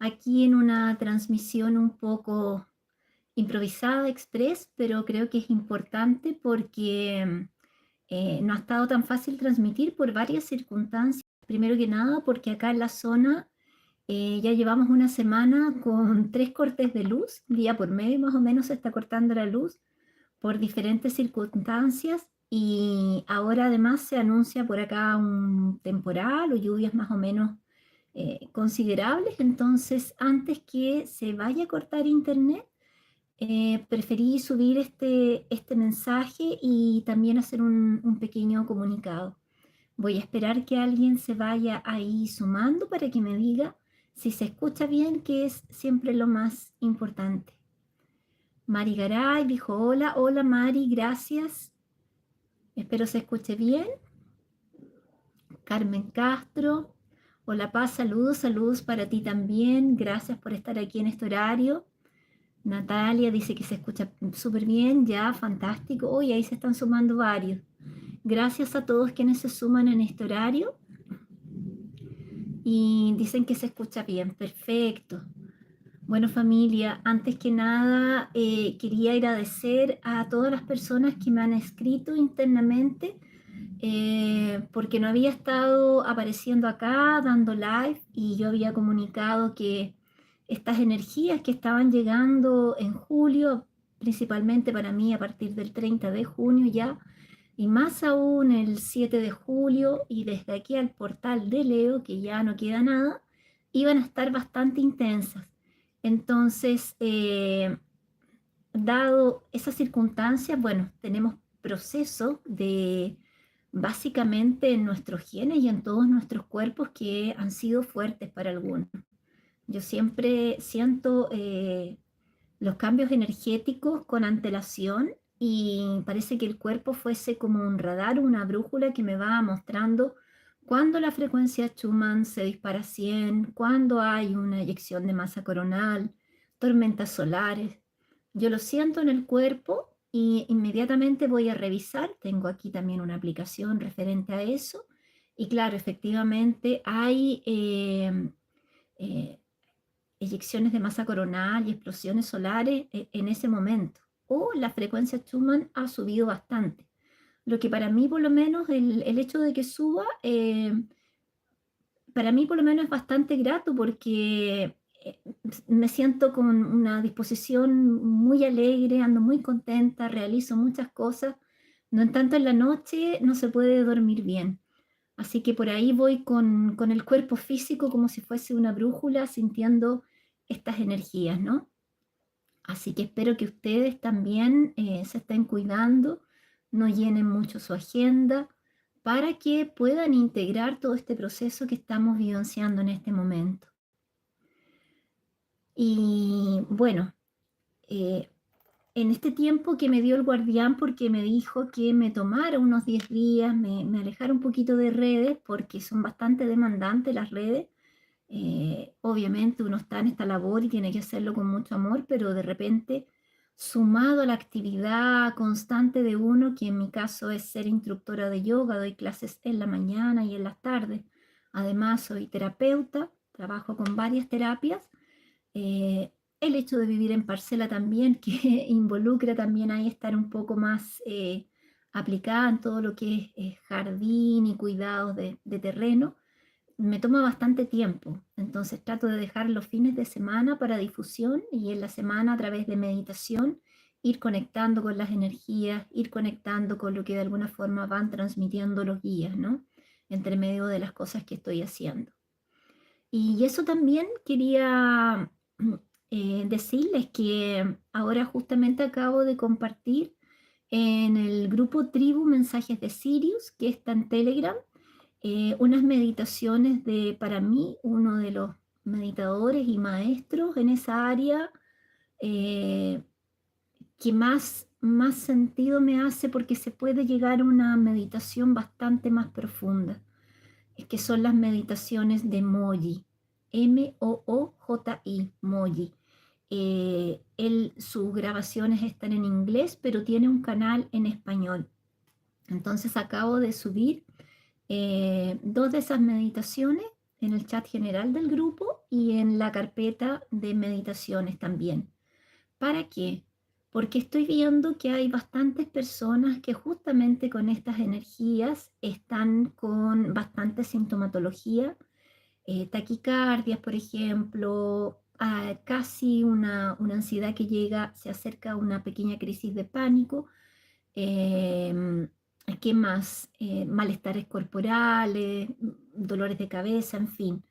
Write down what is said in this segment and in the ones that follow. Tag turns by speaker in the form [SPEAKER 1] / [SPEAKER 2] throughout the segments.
[SPEAKER 1] aquí en una transmisión un poco improvisada, express, pero creo que es importante porque no ha estado tan fácil transmitir por varias circunstancias. Primero que nada, porque acá en la zona ya llevamos una semana con 3 cortes de luz, día por medio más o menos se está cortando la luz por diferentes circunstancias y ahora además se anuncia por acá un temporal o lluvias más o menos considerables. Entonces, antes que se vaya a cortar internet, preferí subir este mensaje y también hacer un pequeño comunicado. Voy a esperar que alguien se vaya ahí sumando para que me diga si se escucha bien, que es siempre lo más importante. Mari Garay dijo hola, hola Mari, gracias. Espero se escuche bien. Carmen Castro, hola Paz, saludos, saludos para ti también. Gracias por estar aquí en este horario. Natalia dice que se escucha súper bien, ya, fantástico. Hoy ahí se están sumando varios. Gracias a todos quienes se suman en este horario y dicen que se escucha bien, perfecto. Bueno familia, antes que nada quería agradecer a todas las personas que me han escrito internamente porque no había estado apareciendo acá dando live y yo había comunicado que estas energías que estaban llegando en julio, principalmente para mí a partir del 30 de junio ya, y más aún el 7 de julio y desde aquí al portal de Leo, que ya no queda nada, iban a estar bastante intensas. Entonces, dado esas circunstancias, bueno, tenemos procesos de básicamente en nuestros genes y en todos nuestros cuerpos que han sido fuertes para algunos. Yo siempre siento los cambios energéticos con antelación y parece que el cuerpo fuese como un radar, una brújula que me va mostrando cuando la frecuencia Schumann se dispara a 100, cuando hay una eyección de masa coronal, tormentas solares. Yo lo siento en el cuerpo y inmediatamente voy a revisar. Tengo aquí también una aplicación referente a eso. Y claro, efectivamente hay eh, eyecciones de masa coronal y explosiones solares en ese momento. O la frecuencia Schumann ha subido bastante. Lo que para mí, por lo menos, el hecho de que suba, para mí por lo menos es bastante grato porque me siento con una disposición muy alegre, ando muy contenta, realizo muchas cosas. No en tanto en la noche no se puede dormir bien. Así que por ahí voy con el cuerpo físico como si fuese una brújula, sintiendo estas energías, ¿no? Así que espero que ustedes también se estén cuidando, no llenen mucho su agenda para que puedan integrar todo este proceso que estamos vivenciando en este momento. Y bueno, eh, en este tiempo que me dio el guardián, porque me dijo que me tomara unos 10 días, me alejara un poquito de redes, porque son bastante demandantes las redes. Obviamente uno está en esta labor y tiene que hacerlo con mucho amor, pero de repente, sumado a la actividad constante de uno, que en mi caso es ser instructora de yoga, doy clases en la mañana y en las tardes. Además, soy terapeuta, trabajo con varias terapias. El hecho de vivir en parcela también, que involucra también ahí estar un poco más aplicada en todo lo que es jardín y cuidados de terreno, me toma bastante tiempo. Entonces trato de dejar los fines de semana para difusión y en la semana a través de meditación ir conectando con las energías, ir conectando con lo que de alguna forma van transmitiendo los guías, ¿no? Entre medio de las cosas que estoy haciendo. Y eso también quería decirles que ahora justamente acabo de compartir en el grupo Tribu Mensajes de Sirius, que está en Telegram, unas meditaciones de, para mí, uno de los meditadores y maestros en esa área eh, que más sentido me hace porque se puede llegar a una meditación bastante más profunda, es que son las meditaciones de Moji, Mooji, Moji. Sus grabaciones están en inglés, pero tiene un canal en español. Entonces acabo de subir 2 de esas meditaciones en el chat general del grupo y en la carpeta de meditaciones también. ¿Para qué? Porque estoy viendo que hay bastantes personas que justamente con estas energías están con bastante sintomatología, taquicardias, por ejemplo, casi una ansiedad que llega, se acerca a una pequeña crisis de pánico. eh, ¿Qué más? Malestares corporales, dolores de cabeza, en fin.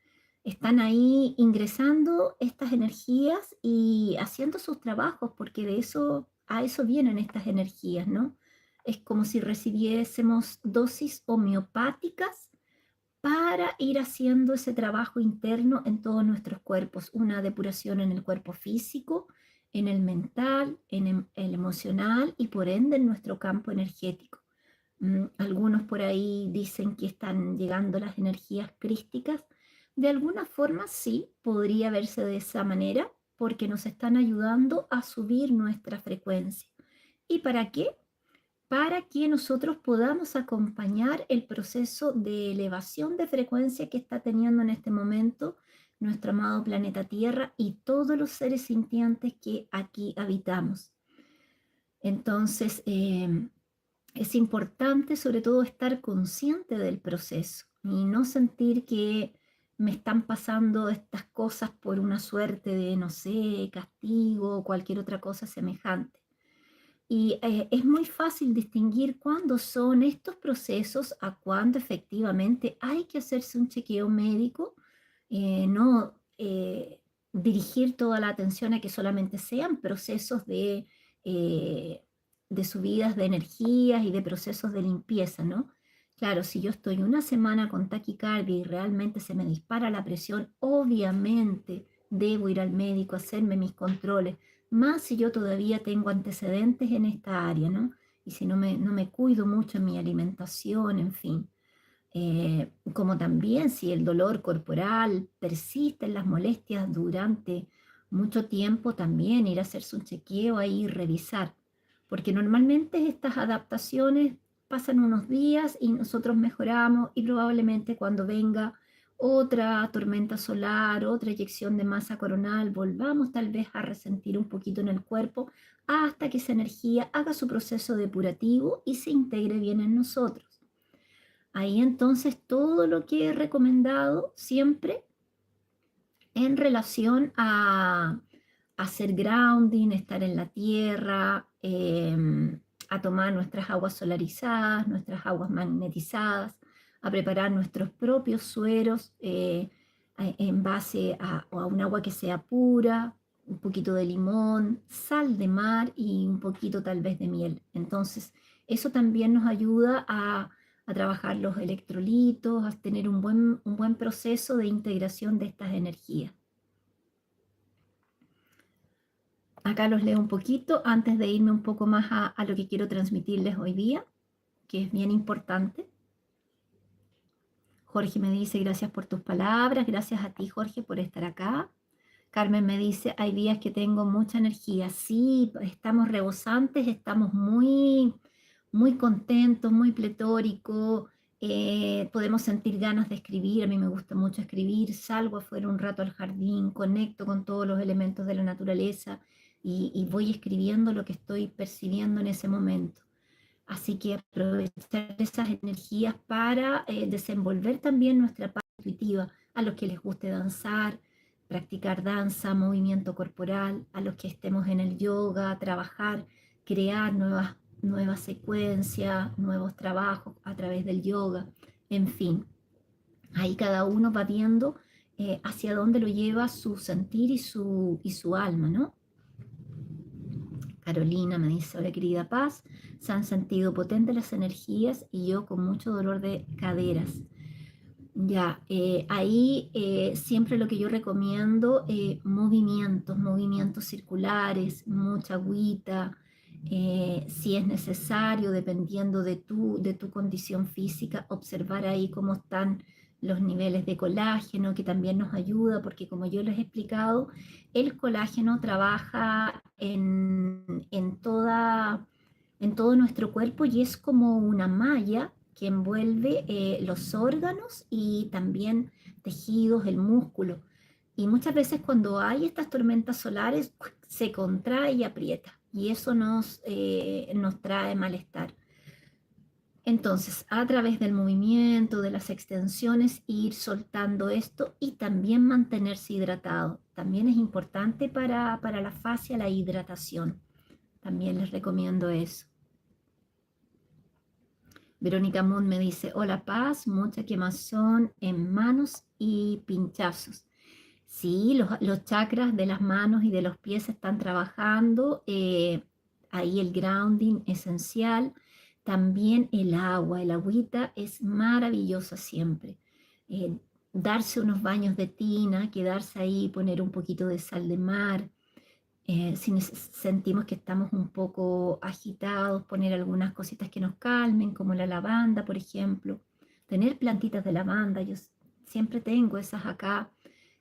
[SPEAKER 1] Están ahí ingresando estas energías y haciendo sus trabajos, porque de eso, a eso vienen estas energías, ¿no? Es como si recibiésemos dosis homeopáticas para ir haciendo ese trabajo interno en todos nuestros cuerpos, una depuración en el cuerpo físico, en el mental, en el emocional y por ende en nuestro campo energético. Algunos por ahí dicen que están llegando las energías crísticas. De alguna forma sí, podría verse de esa manera porque nos están ayudando a subir nuestra frecuencia. ¿Y para qué? Para que nosotros podamos acompañar el proceso de elevación de frecuencia que está teniendo en este momento nuestro amado planeta Tierra y todos los seres sintientes que aquí habitamos. Entonces, es importante sobre todo estar consciente del proceso y no sentir que me están pasando estas cosas por una suerte de, no sé, castigo o cualquier otra cosa semejante. Y es muy fácil distinguir cuándo son estos procesos a cuándo efectivamente hay que hacerse un chequeo médico, no dirigir toda la atención a que solamente sean procesos eh, de subidas de energías y de procesos de limpieza, ¿no? Claro, si yo estoy una semana con taquicardia y realmente se me dispara la presión, obviamente debo ir al médico, hacerme mis controles más si yo todavía tengo antecedentes en esta área, ¿no? Y si no me cuido mucho en mi alimentación, en fin. Como también si el dolor corporal persiste en las molestias durante mucho tiempo, también ir a hacerse un chequeo ahí y revisar. Porque normalmente estas adaptaciones pasan unos días y nosotros mejoramos y probablemente cuando venga otra tormenta solar, otra eyección de masa coronal, volvamos tal vez a resentir un poquito en el cuerpo hasta que esa energía haga su proceso depurativo y se integre bien en nosotros. Ahí entonces todo lo que he recomendado siempre en relación a hacer grounding, estar en la tierra, a tomar nuestras aguas solarizadas, nuestras aguas magnetizadas, a preparar nuestros propios sueros en base a un agua que sea pura, un poquito de limón, sal de mar y un poquito tal vez de miel. Entonces, eso también nos ayuda a trabajar los electrolitos, a tener un buen proceso de integración de estas energías. Acá los leo un poquito antes de irme un poco más a lo que quiero transmitirles hoy día, que es bien importante. Jorge me dice, gracias por tus palabras, gracias a ti Jorge por estar acá. Carmen me dice, hay días que tengo mucha energía. Sí, estamos rebosantes, estamos muy contentos, muy pletóricos. Podemos sentir ganas de escribir. A mí me gusta mucho escribir. Salgo afuera un rato al jardín, conecto con todos los elementos de la naturaleza y voy escribiendo lo que estoy percibiendo en ese momento. Así que aprovechar esas energías para desenvolver también nuestra parte intuitiva. A los que les guste danzar, practicar danza, movimiento corporal, a los que estemos en el yoga, trabajar, crear nuevas secuencias, nuevos trabajos a través del yoga, en fin. Ahí cada uno va viendo hacia dónde lo lleva su sentir y su alma, ¿no? Carolina me dice, hola querida Paz, se han sentido potentes las energías y yo con mucho dolor de caderas. Ya, ahí siempre lo que yo recomiendo, movimientos circulares, mucha agüita, si es necesario, dependiendo de tu condición física, observar ahí cómo están los niveles de colágeno, que también nos ayuda, porque como yo les he explicado, el colágeno trabaja en todo nuestro cuerpo y es como una malla que envuelve los órganos y también tejidos, el músculo. Y muchas veces cuando hay estas tormentas solares se contrae y aprieta y eso nos trae malestar. Entonces, a través del movimiento, de las extensiones, ir soltando esto y también mantenerse hidratado. También es importante para la fascia la hidratación. También les recomiendo eso. Verónica Moon me dice, hola Paz, mucha quemazón en manos y pinchazos. Sí, los chakras de las manos y de los pies están trabajando. Ahí el grounding esencial. También el agüita es maravillosa siempre. Eh, Darse unos baños de tina, quedarse ahí, poner un poquito de sal de mar. Si sentimos que estamos un poco agitados, poner algunas cositas que nos calmen, como la lavanda, por ejemplo. Tener plantitas de lavanda, yo siempre tengo esas acá.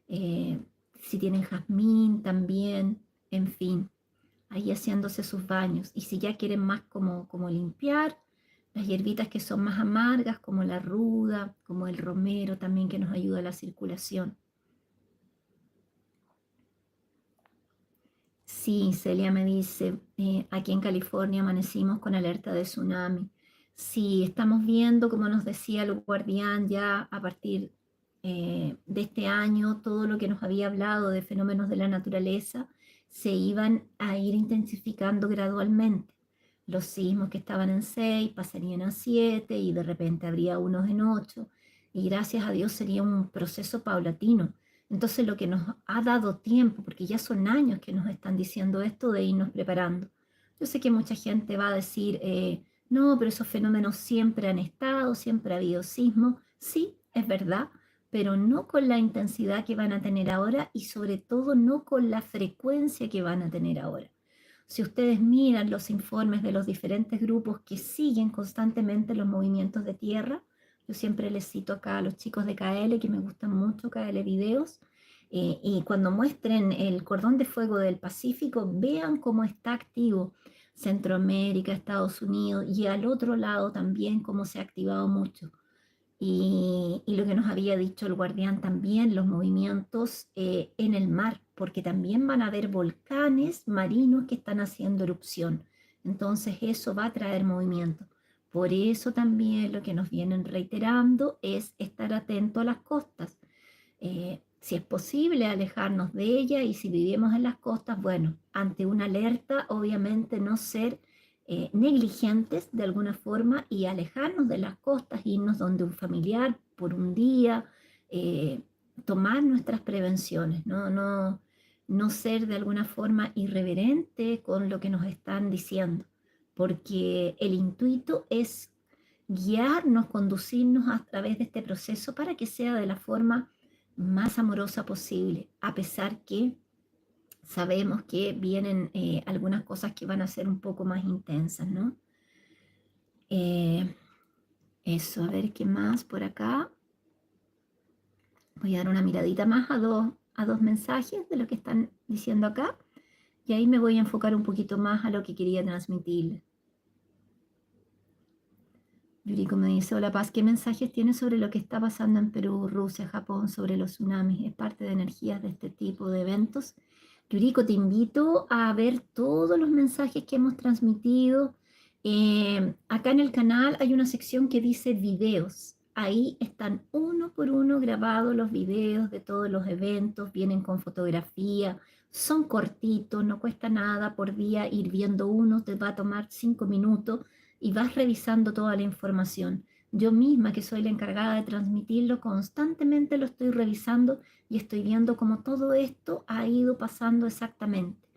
[SPEAKER 1] eh, si tienen jazmín también, en fin, ahí haciéndose sus baños. Y si ya quieren más como limpiar, las hierbitas que son más amargas, como la ruda, como el romero también que nos ayuda a la circulación. Sí, Celia me dice, aquí en California amanecimos con alerta de tsunami. Sí, estamos viendo, como nos decía el guardián, ya a partir de este año, todo lo que nos había hablado de fenómenos de la naturaleza se iban a ir intensificando gradualmente. Los sismos que estaban en 6 pasarían a 7 y de repente habría unos en 8 y gracias a Dios sería un proceso paulatino. Entonces lo que nos ha dado tiempo, porque ya son años que nos están diciendo esto de irnos preparando. Yo sé que mucha gente va a decir, no, pero esos fenómenos siempre han estado, siempre ha habido sismos. Sí, es verdad, pero no con la intensidad que van a tener ahora y sobre todo no con la frecuencia que van a tener ahora. Si ustedes miran los informes de los diferentes grupos que siguen constantemente los movimientos de tierra, yo siempre les cito acá a los chicos de KL, que me gustan mucho KL Videos, y cuando muestren el cordón de fuego del Pacífico, vean cómo está activo Centroamérica, Estados Unidos, y al otro lado también cómo se ha activado mucho. Y lo que nos había dicho el guardián también, los movimientos en el mar, porque también van a haber volcanes marinos que están haciendo erupción. Entonces eso va a traer movimiento. Por eso también lo que nos vienen reiterando es estar atento a las costas. Si es posible alejarnos de ella y si vivimos en las costas, bueno, ante una alerta, obviamente no ser negligentes de alguna forma y alejarnos de las costas, irnos donde un familiar por un día, eh, tomar nuestras prevenciones, no ser de alguna forma irreverente con lo que nos están diciendo, porque el intuito es guiarnos, conducirnos a través de este proceso para que sea de la forma más amorosa posible, a pesar que sabemos que vienen algunas cosas que van a ser un poco más intensas, ¿no? Eh, Eso, a ver qué más por acá. Voy a dar una miradita más a dos mensajes de lo que están diciendo acá y ahí me voy a enfocar un poquito más a lo que quería transmitir. Yuriko me dice, hola Paz, ¿qué mensajes tienes sobre lo que está pasando en Perú, Rusia, Japón, sobre los tsunamis? ¿Es parte de energías de este tipo de eventos? Yuriko, te invito a ver todos los mensajes que hemos transmitido. Acá en el canal hay una sección que dice videos. Ahí están uno por uno grabados los videos de todos los eventos, vienen con fotografía, son cortitos, no cuesta nada por día ir viendo uno, te va a tomar 5 minutos y vas revisando toda la información. Yo misma, que soy la encargada de transmitirlo, constantemente lo estoy revisando y estoy viendo cómo todo esto ha ido pasando exactamente.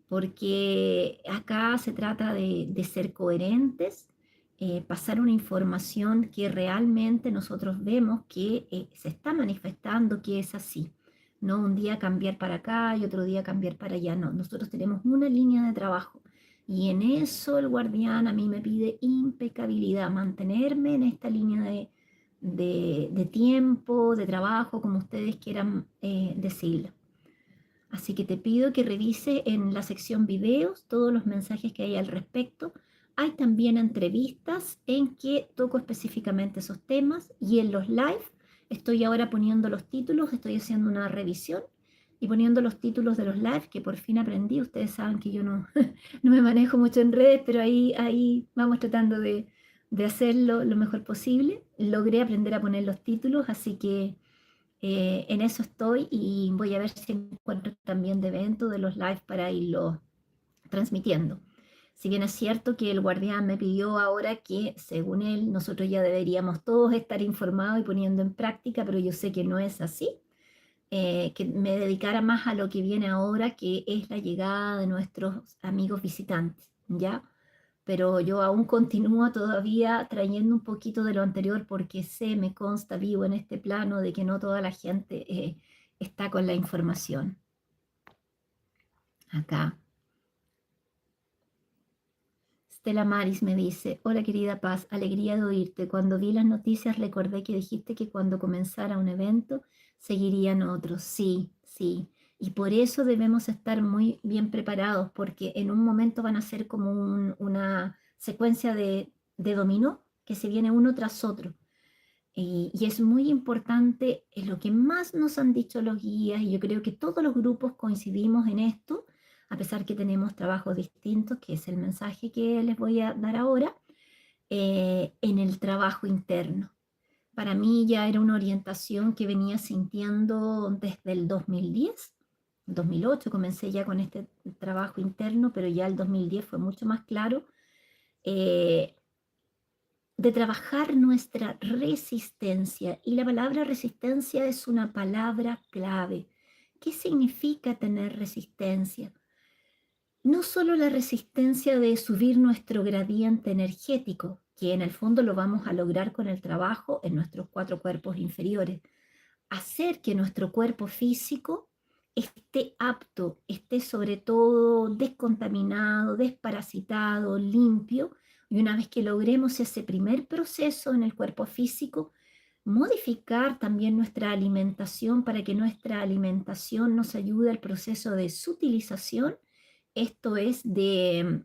[SPEAKER 1] Porque acá se trata de ser coherentes, pasar una información que realmente nosotros vemos que se está manifestando, que es así. No un día cambiar para acá y otro día cambiar para allá, no. Nosotros tenemos una línea de trabajo y en eso el guardián a mí me pide impecabilidad, mantenerme en esta línea de tiempo, de trabajo, como ustedes quieran decirlo. Así que te pido que revise en la sección videos todos los mensajes que hay al respecto. Hay también entrevistas en que toco específicamente esos temas y en los live estoy ahora poniendo los títulos, estoy haciendo una revisión y poniendo los títulos de los live que por fin aprendí. Ustedes saben que yo no, no me manejo mucho en redes, pero ahí vamos tratando de hacerlo lo mejor posible. Logré aprender a poner los títulos, así que en eso estoy y voy a ver si encuentro también de evento de los live para irlo transmitiendo. Si bien es cierto que el guardián me pidió ahora que, según él, nosotros ya deberíamos todos estar informados y poniendo en práctica, pero yo sé que no es así, que me dedicara más a lo que viene ahora, que es la llegada de nuestros amigos visitantes, ¿ya? Pero yo aún continúo todavía trayendo un poquito de lo anterior porque sé, me consta, vivo en este plano de que no toda la gente está con la información. Acá Stella Maris me dice, hola querida Paz, alegría de oírte. Cuando vi las noticias recordé que dijiste que cuando comenzara un evento seguirían otros. Sí, sí. Y por eso debemos estar muy bien preparados, porque en un momento van a ser como una secuencia de dominó que se viene uno tras otro. Y es muy importante, es lo que más nos han dicho los guías, y yo creo que todos los grupos coincidimos en esto, a pesar que tenemos trabajos distintos, que es el mensaje que les voy a dar ahora, en el trabajo interno. Para mí ya era una orientación que venía sintiendo desde el 2010, 2008 comencé ya con este trabajo interno, pero ya el 2010 fue mucho más claro. eh, de trabajar nuestra resistencia. Y la palabra resistencia es una palabra clave. ¿Qué significa tener resistencia? No solo la resistencia de subir nuestro gradiente energético, que en el fondo lo vamos a lograr con el trabajo en nuestros 4 cuerpos inferiores, hacer que nuestro cuerpo físico esté apto, esté sobre todo descontaminado, desparasitado, limpio. Y una vez que logremos ese primer proceso en el cuerpo físico, modificar también nuestra alimentación para que nuestra alimentación nos ayude al proceso de sutilización. Esto es de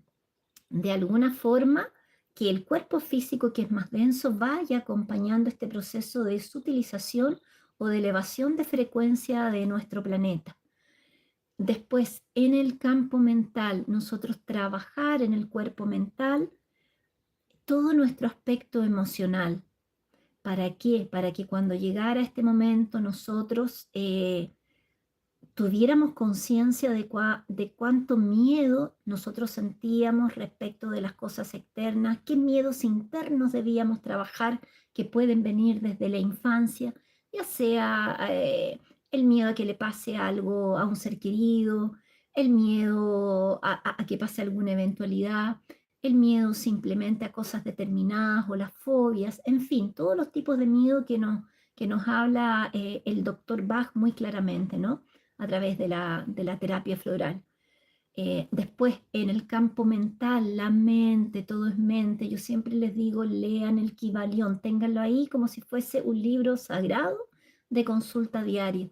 [SPEAKER 1] alguna forma que el cuerpo físico que es más denso vaya acompañando este proceso de sutilización o de elevación de frecuencia de nuestro planeta. Después, en el campo mental, nosotros trabajar en el cuerpo mental todo nuestro aspecto emocional. ¿Para qué? Para que cuando llegara este momento nosotros tuviéramos conciencia de cuánto miedo nosotros sentíamos respecto de las cosas externas, qué miedos internos debíamos trabajar que pueden venir desde la infancia, ya sea el miedo a que le pase algo a un ser querido, el miedo a que pase alguna eventualidad, el miedo simplemente a cosas determinadas o las fobias, en fin, todos los tipos de miedo que nos habla el doctor Bach muy claramente, ¿no? A través de la terapia floral. Después, en el campo mental, la mente, todo es mente. Yo siempre les digo, lean el Kybalión, ténganlo ahí como si fuese un libro sagrado de consulta diario.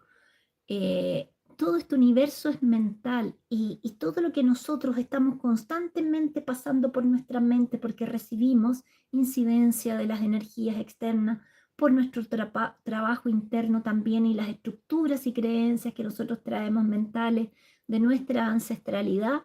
[SPEAKER 1] Todo este universo es mental y todo lo que nosotros estamos constantemente pasando por nuestra mente porque recibimos incidencia de las energías externas, por nuestro trabajo interno también y las estructuras y creencias que nosotros traemos mentales de nuestra ancestralidad.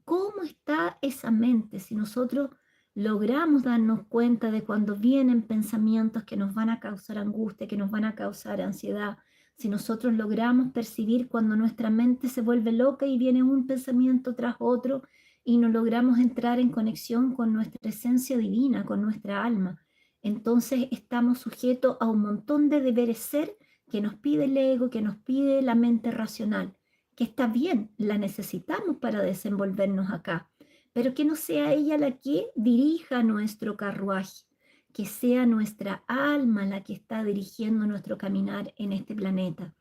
[SPEAKER 1] ¿Cómo está esa mente? Si nosotros logramos darnos cuenta de cuando vienen pensamientos que nos van a causar angustia, que nos van a causar ansiedad, si nosotros logramos percibir cuando nuestra mente se vuelve loca y viene un pensamiento tras otro y no logramos entrar en conexión con nuestra esencia divina, con nuestra alma, entonces estamos sujetos a un montón de deberes ser que nos pide el ego, que nos pide la mente racional, que está bien, la necesitamos para desenvolvernos acá, pero que no sea ella la que dirija nuestro carruaje, que sea nuestra alma la que está dirigiendo nuestro caminar en este planeta,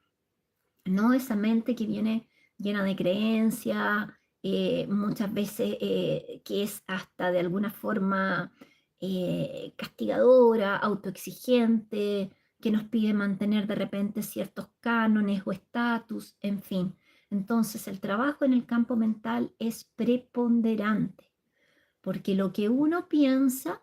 [SPEAKER 1] no esa mente que viene llena de creencia, muchas veces que es hasta de alguna forma castigadora, autoexigente, que nos pide mantener de repente ciertos cánones o estatus, en fin. Entonces el trabajo en el campo mental es preponderante. porque lo que uno piensa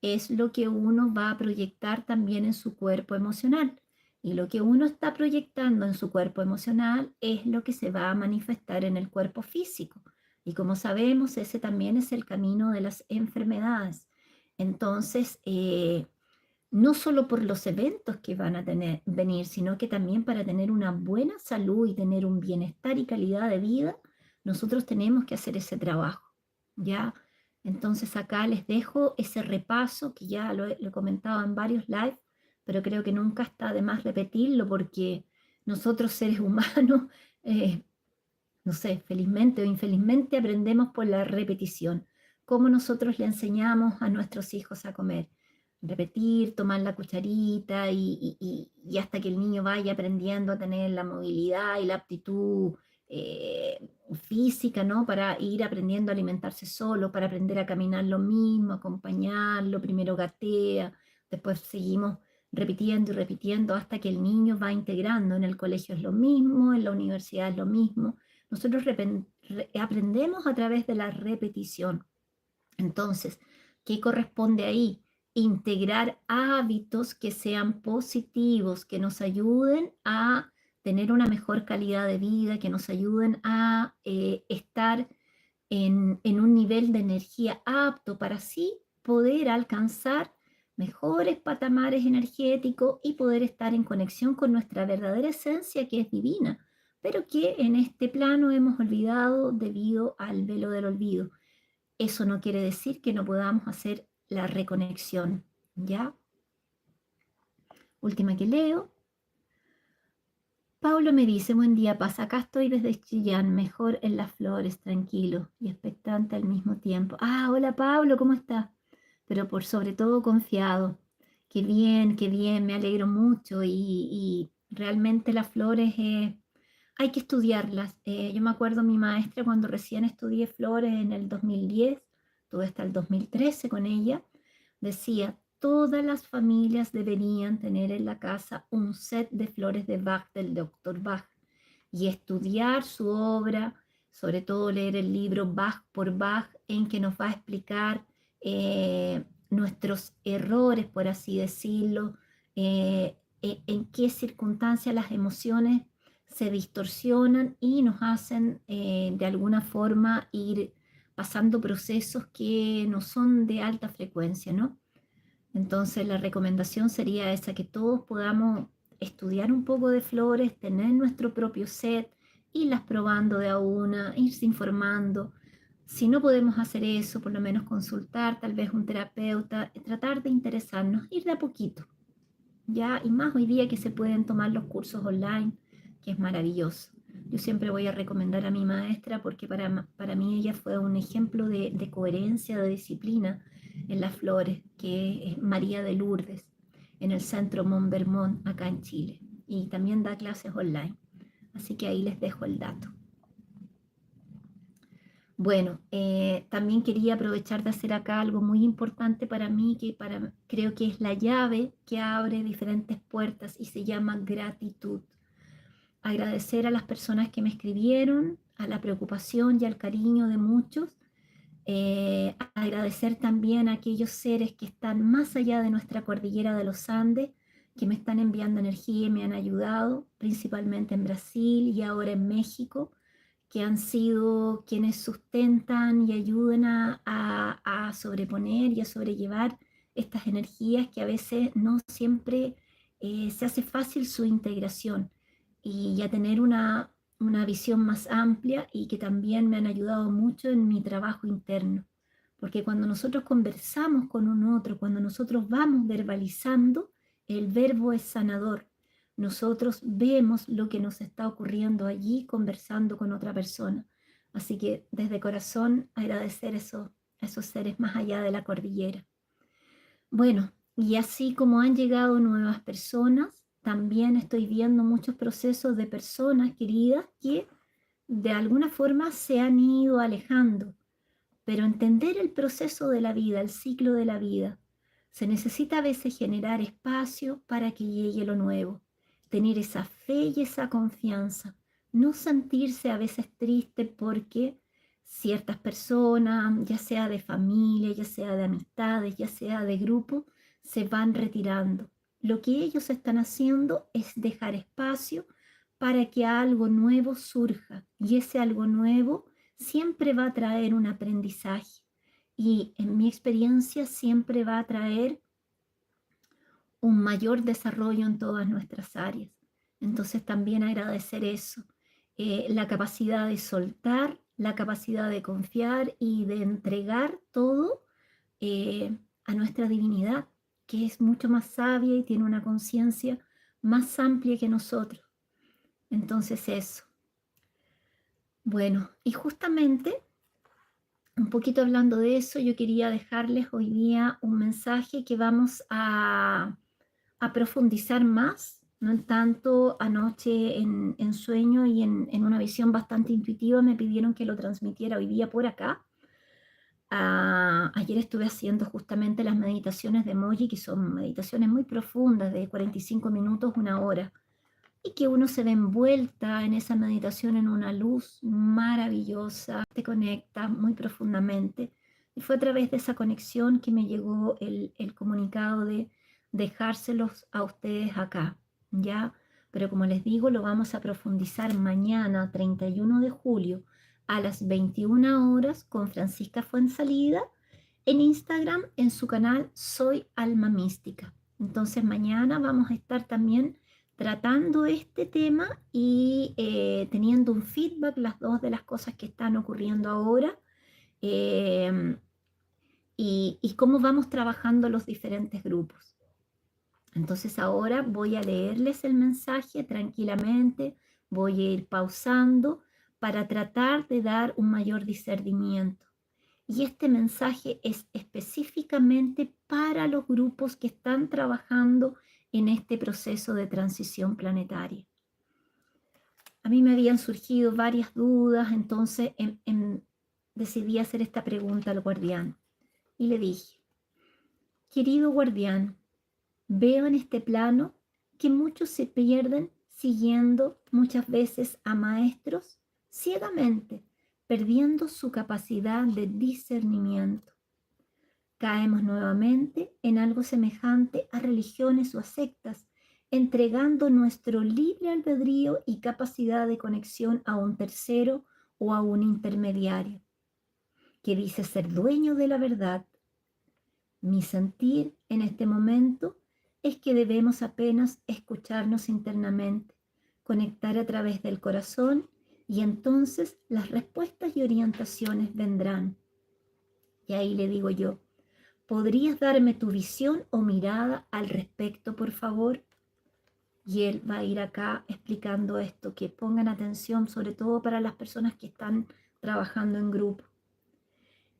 [SPEAKER 1] es lo que uno va a proyectar también en su cuerpo emocional. Y lo que uno está proyectando en su cuerpo emocional es lo que se va a manifestar en el cuerpo físico. Y como sabemos, ese también es el camino de las enfermedades. Entonces, no solo por los eventos que van a venir, sino que también para tener una buena salud y tener un bienestar y calidad de vida, nosotros tenemos que hacer ese trabajo, ¿ya? Entonces acá les dejo ese repaso que ya lo he comentado en varios lives, pero creo que nunca está de más repetirlo porque nosotros seres humanos, eh, no sé, felizmente o infelizmente aprendemos por la repetición. Cómo nosotros le enseñamos a nuestros hijos a comer. Repetir, tomar la cucharita y hasta que el niño vaya aprendiendo a tener la movilidad y la aptitud física, ¿no? Para ir aprendiendo a alimentarse solo, para aprender a caminar lo mismo, acompañarlo, primero gatea, después seguimos repitiendo y repitiendo hasta que el niño va integrando. En el colegio es lo mismo, en la universidad es lo mismo. Nosotros aprendemos a través de la repetición. Entonces, ¿qué corresponde ahí? Integrar hábitos que sean positivos, que nos ayuden a tener una mejor calidad de vida, que nos ayuden a estar en un nivel de energía apto para así poder alcanzar mejores patamares energéticos y poder estar en conexión con nuestra verdadera esencia que es divina, pero que en este plano hemos olvidado debido al velo del olvido. Eso no quiere decir que no podamos hacer la reconexión, ¿ya? Última que leo. Pablo me dice, buen día, paz, acá estoy desde Chillán, mejor en las flores, tranquilo y expectante al mismo tiempo. Ah, hola Pablo, ¿cómo estás? Pero por sobre todo confiado. Qué bien, me alegro mucho y realmente las flores hay que estudiarlas. Yo me acuerdo mi maestra cuando recién estudié flores en el 2010, tuve hasta el 2013 con ella, decía, todas las familias deberían tener en la casa un set de flores de Bach, del doctor Bach, y estudiar su obra, sobre todo leer el libro Bach por Bach, en que nos va a explicar nuestros errores, por así decirlo, en qué circunstancias las emociones se distorsionan y nos hacen de alguna forma ir pasando procesos que no son de alta frecuencia, ¿no? Entonces la recomendación sería esa, que todos podamos estudiar un poco de flores, tener nuestro propio set, irlas probando de a una, irse informando. Si no podemos hacer eso, por lo menos consultar tal vez un terapeuta, tratar de interesarnos, ir de a poquito, ¿ya? Y más hoy día que se pueden tomar los cursos online, que es maravilloso. Yo siempre voy a recomendar a mi maestra porque para mí ella fue un ejemplo de coherencia, de disciplina en las flores, que es María de Lourdes, en el Centro Mont Vermont, acá en Chile. Y también da clases online. Así que ahí les dejo el dato. Bueno, también quería aprovechar de hacer acá algo muy importante para mí, creo que es la llave que abre diferentes puertas y se llama gratitud. Agradecer a las personas que me escribieron, a la preocupación y al cariño de muchos. Agradecer también a aquellos seres que están más allá de nuestra cordillera de los Andes, que me están enviando energía y me han ayudado, principalmente en Brasil y ahora en México, que han sido quienes sustentan y ayudan a sobreponer y a sobrellevar estas energías que a veces no siempre se hace fácil su integración y a tener una visión más amplia y que también me han ayudado mucho en mi trabajo interno. Porque cuando nosotros conversamos con un otro, cuando nosotros vamos verbalizando, el verbo es sanador. Nosotros vemos lo que nos está ocurriendo allí conversando con otra persona. Así que desde corazón agradecer a esos seres más allá de la cordillera. Bueno, y así como han llegado nuevas personas, también estoy viendo muchos procesos de personas queridas que de alguna forma se han ido alejando. Pero entender el proceso de la vida, el ciclo de la vida, se necesita a veces generar espacio para que llegue lo nuevo, tener esa fe y esa confianza, no sentirse a veces triste porque ciertas personas, ya sea de familia, ya sea de amistades, ya sea de grupo, se van retirando. Lo que ellos están haciendo es dejar espacio para que algo nuevo surja, y ese algo nuevo siempre va a traer un aprendizaje, y en mi experiencia siempre va a traer un mayor desarrollo en todas nuestras áreas. Entonces también agradecer eso, la capacidad de soltar, la capacidad de confiar y de entregar todo a nuestra divinidad, que es mucho más sabia y tiene una conciencia más amplia que nosotros. Entonces eso. Bueno, y justamente un poquito hablando de eso, yo quería dejarles hoy día un mensaje que vamos a profundizar más, no en tanto anoche en sueño y en una visión bastante intuitiva me pidieron que lo transmitiera hoy día por acá. Ayer estuve haciendo justamente las meditaciones de Moji, que son meditaciones muy profundas, de 45 minutos, una hora, y que uno se ve envuelta en esa meditación en una luz maravillosa, te conecta muy profundamente. Y fue a través de esa conexión que me llegó el comunicado de dejárselos a ustedes acá, ¿ya? Pero como les digo, lo vamos a profundizar mañana, 31 de julio, a las 21 horas, con Francisca Fuensalida, en Instagram, en su canal Soy Alma Mística. Entonces mañana vamos a estar también tratando este tema y teniendo un feedback, las dos de las cosas que están ocurriendo ahora, eh, y cómo vamos trabajando los diferentes grupos. Entonces ahora voy a leerles el mensaje tranquilamente, voy a ir pausando para tratar de dar un mayor discernimiento. Y este mensaje es específicamente para los grupos que están trabajando en este proceso de transición planetaria. A mí me habían surgido varias dudas, entonces decidí hacer esta pregunta al guardián. Y le dije, querido guardián, veo en este plano que muchos se pierden siguiendo muchas veces a maestros ciegamente, perdiendo su capacidad de discernimiento. Caemos nuevamente en algo semejante a religiones o a sectas, entregando nuestro libre albedrío y capacidad de conexión a un tercero o a un intermediario, que dice ser dueño de la verdad. Mi sentir en este momento es que debemos apenas escucharnos internamente, conectar a través del corazón, y entonces las respuestas y orientaciones vendrán. Y ahí le digo yo, ¿podrías darme tu visión o mirada al respecto, por favor? Y él va a ir acá explicando esto, que pongan atención, sobre todo para las personas que están trabajando en grupo.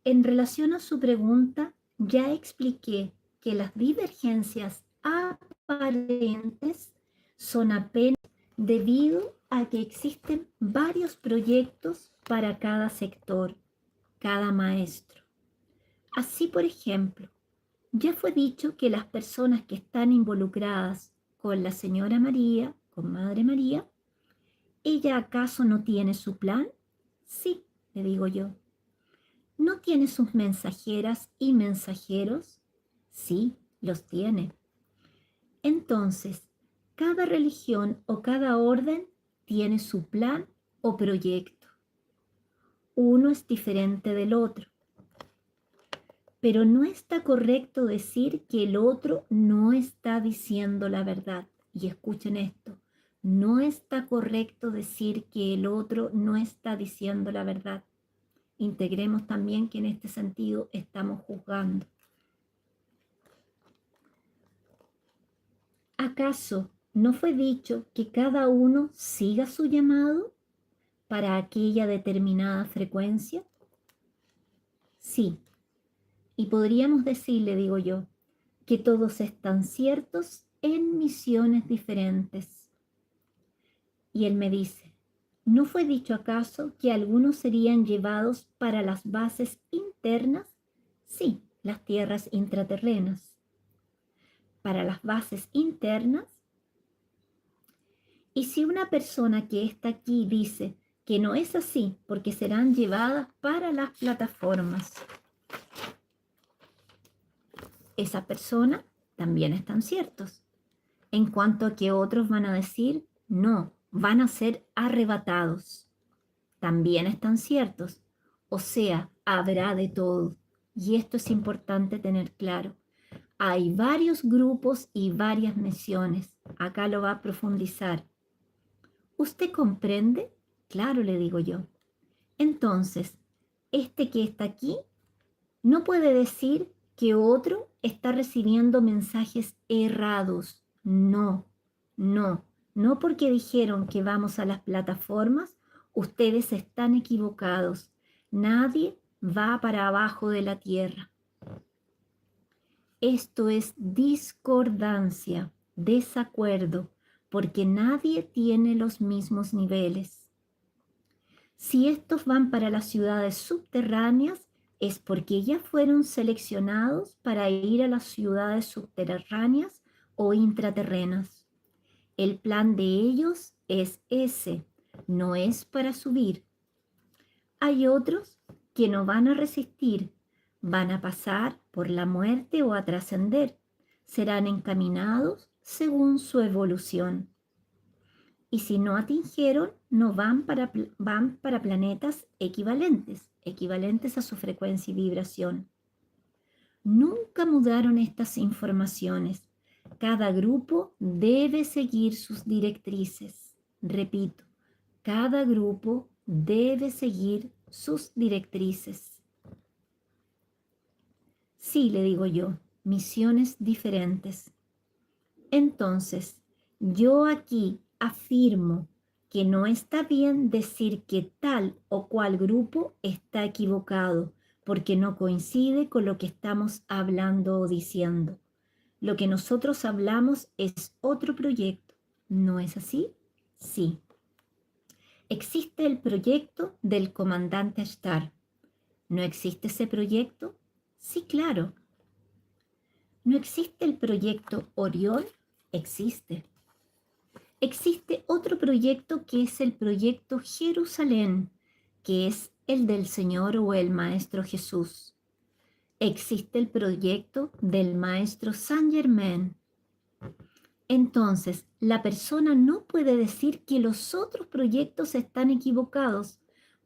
[SPEAKER 1] En relación a su pregunta, ya expliqué que las divergencias aparentes son apenas debido a que existen varios proyectos para cada sector, cada maestro. Así, por ejemplo, ya fue dicho que las personas que están involucradas con la señora María, con Madre María, ¿ella acaso no tiene su plan? Sí, le digo yo. ¿No tiene sus mensajeras y mensajeros? Sí, los tiene. Entonces, cada religión o cada orden tiene su plan o proyecto. Uno es diferente del otro. Pero no está correcto decir que el otro no está diciendo la verdad. Y escuchen esto, no está correcto decir que el otro no está diciendo la verdad. Integremos también que en este sentido estamos juzgando. ¿Acaso no fue dicho que cada uno siga su llamado para aquella determinada frecuencia? Sí, y podríamos decirle, digo yo, que todos están ciertos en misiones diferentes. Y él me dice, ¿no fue dicho acaso que algunos serían llevados para las bases internas? Sí, las tierras intraterrenas. Para las bases internas. Y si una persona que está aquí dice, que no es así, porque serán llevadas para las plataformas. Esas personas también están ciertos. En cuanto a que otros van a decir, no, van a ser arrebatados. También están ciertos. O sea, habrá de todo. Y esto es importante tener claro. Hay varios grupos y varias misiones. Acá lo va a profundizar. ¿Usted comprende? Claro, le digo yo. Entonces, este que está aquí no puede decir que otro está recibiendo mensajes errados. No, no, no porque dijeron que vamos a las plataformas, ustedes están equivocados. Nadie va para abajo de la tierra. Esto es discordancia, desacuerdo, porque nadie tiene los mismos niveles. Si estos van para las ciudades subterráneas, es porque ya fueron seleccionados para ir a las ciudades subterráneas o intraterrenas. El plan de ellos es ese, no es para subir. Hay otros que no van a resistir, van a pasar por la muerte o a trascender. Serán encaminados según su evolución. Y si no atingieron, no van para planetas equivalentes a su frecuencia y vibración. Nunca mudaron estas informaciones. Cada grupo debe seguir sus directrices. Repito, cada grupo debe seguir sus directrices. Sí, le digo yo, misiones diferentes. Entonces, yo aquí afirmo que no está bien decir que tal o cual grupo está equivocado, porque no coincide con lo que estamos hablando o diciendo. Lo que nosotros hablamos es otro proyecto. ¿No es así? Sí. Existe el proyecto del comandante Ashtar. ¿No existe ese proyecto? Sí, claro. ¿No existe el proyecto Orión? Existe. Existe otro proyecto que es el proyecto Jerusalén, que es el del Señor o el Maestro Jesús. Existe el proyecto del Maestro Saint Germain. Entonces, la persona no puede decir que los otros proyectos están equivocados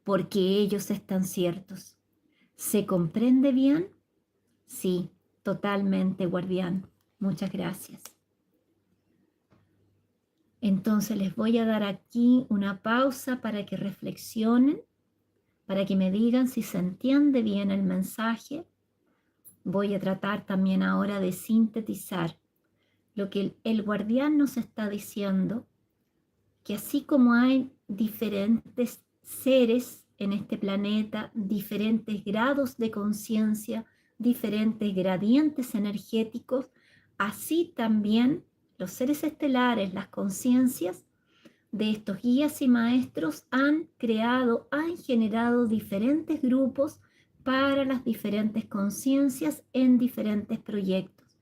[SPEAKER 1] porque ellos están ciertos. ¿Se comprende bien? Sí, totalmente, guardián. Muchas gracias. Entonces les voy a dar aquí una pausa para que reflexionen, para que me digan si se entiende bien el mensaje. Voy a tratar también ahora de sintetizar lo que el guardián nos está diciendo, que así como hay diferentes seres en este planeta, diferentes grados de conciencia, diferentes gradientes energéticos, así también los seres estelares, las conciencias de estos guías y maestros han creado, han generado diferentes grupos para las diferentes conciencias en diferentes proyectos.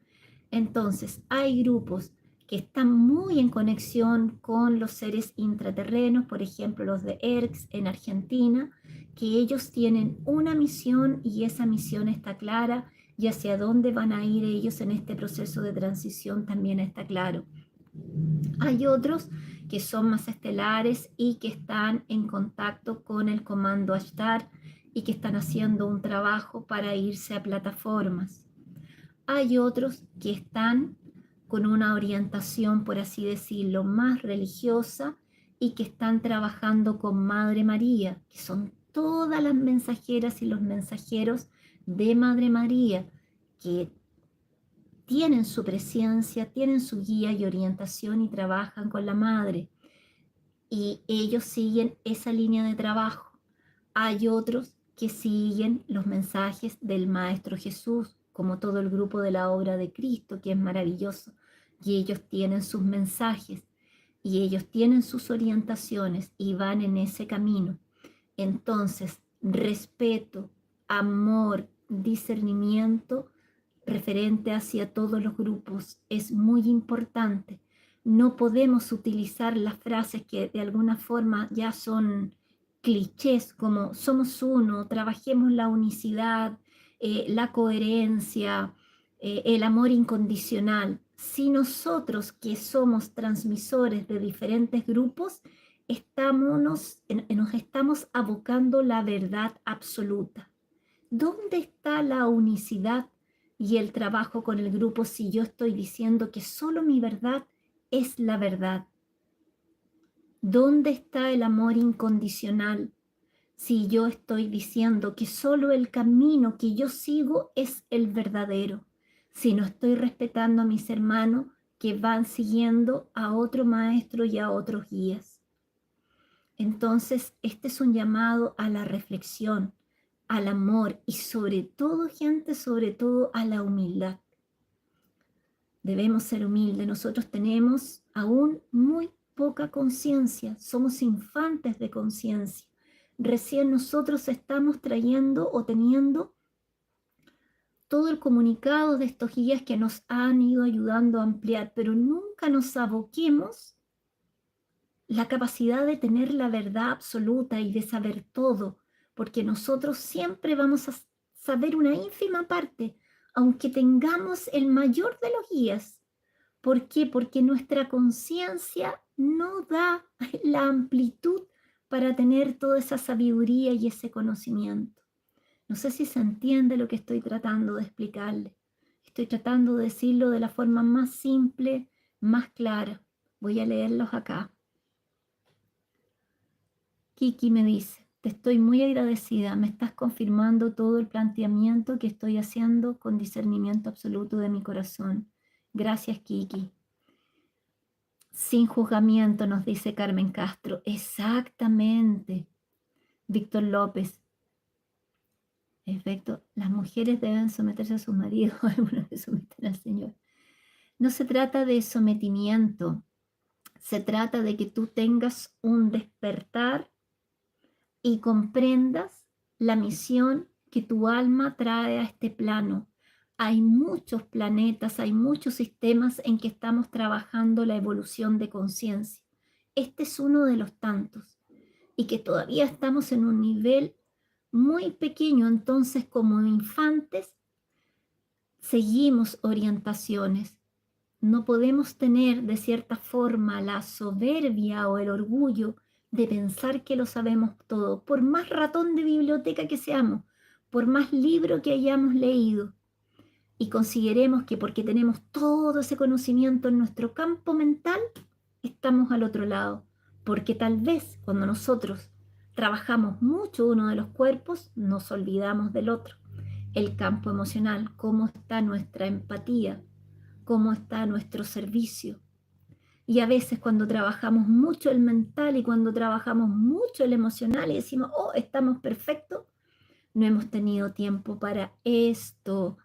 [SPEAKER 1] Entonces, hay grupos que están muy en conexión con los seres intraterrenos, por ejemplo, los de ERX en Argentina, que ellos tienen una misión y esa misión está clara y hacia dónde van a ir ellos en este proceso de transición también está claro. Hay otros que son más estelares y que están en contacto con el comando Ashtar y que están haciendo un trabajo para irse a plataformas. Hay otros que están con una orientación, por así decirlo, más religiosa y que están trabajando con Madre María, que son todas las mensajeras y los mensajeros de Madre María, que tienen su presencia, tienen su guía y orientación y trabajan con la Madre. Y ellos siguen esa línea de trabajo. Hay otros que siguen los mensajes del Maestro Jesús, como todo el grupo de la obra de Cristo, que es maravilloso. Y ellos tienen sus mensajes y ellos tienen sus orientaciones y van en ese camino. Entonces, respeto, amor, discernimiento referente hacia todos los grupos es muy importante. No podemos utilizar las frases que de alguna forma ya son clichés como somos uno, trabajemos la unicidad, la coherencia, el amor incondicional. Si nosotros que somos transmisores de diferentes grupos, nos estamos abocando la verdad absoluta. ¿Dónde está la unicidad y el trabajo con el grupo si yo estoy diciendo que solo mi verdad es la verdad? ¿Dónde está el amor incondicional si yo estoy diciendo que solo el camino que yo sigo es el verdadero? Si no estoy respetando a mis hermanos que van siguiendo a otro maestro y a otros guías. Entonces, este es un llamado a la reflexión, al amor y sobre todo, gente, sobre todo a la humildad. Debemos ser humildes. Nosotros tenemos aún muy poca conciencia, somos infantes de conciencia. Recién nosotros estamos trayendo o teniendo todo el comunicado de estos guías que nos han ido ayudando a ampliar, pero nunca nos aboquemos la capacidad de tener la verdad absoluta y de saber todo, porque nosotros siempre vamos a saber una ínfima parte, aunque tengamos el mayor de los guías. ¿Por qué? Porque nuestra conciencia no da la amplitud para tener toda esa sabiduría y ese conocimiento. No sé si se entiende lo que estoy tratando de explicarle. Estoy tratando de decirlo de la forma más simple, más clara. Voy a leerlos acá. Kiki me dice, te estoy muy agradecida, me estás confirmando todo el planteamiento que estoy haciendo con discernimiento absoluto de mi corazón. Gracias, Kiki. Sin juzgamiento, nos dice Carmen Castro. Exactamente. Víctor López. Efecto, las mujeres deben someterse a sus maridos, algunos se someten al Señor. No se trata de sometimiento, se trata de que tú tengas un despertar y comprendas la misión que tu alma trae a este plano. Hay muchos planetas, hay muchos sistemas en que estamos trabajando la evolución de conciencia. Este es uno de los tantos y que todavía estamos en un nivel muy pequeño, entonces como infantes seguimos orientaciones. No podemos tener de cierta forma la soberbia o el orgullo de pensar que lo sabemos todo, por más ratón de biblioteca que seamos, por más libro que hayamos leído, y consideremos que porque tenemos todo ese conocimiento en nuestro campo mental, estamos al otro lado, porque tal vez cuando nosotros trabajamos mucho uno de los cuerpos, nos olvidamos del otro. El campo emocional, cómo está nuestra empatía, cómo está nuestro servicio. Y a veces cuando trabajamos mucho el mental y cuando trabajamos mucho el emocional y decimos, oh, estamos perfectos, no hemos tenido tiempo para esto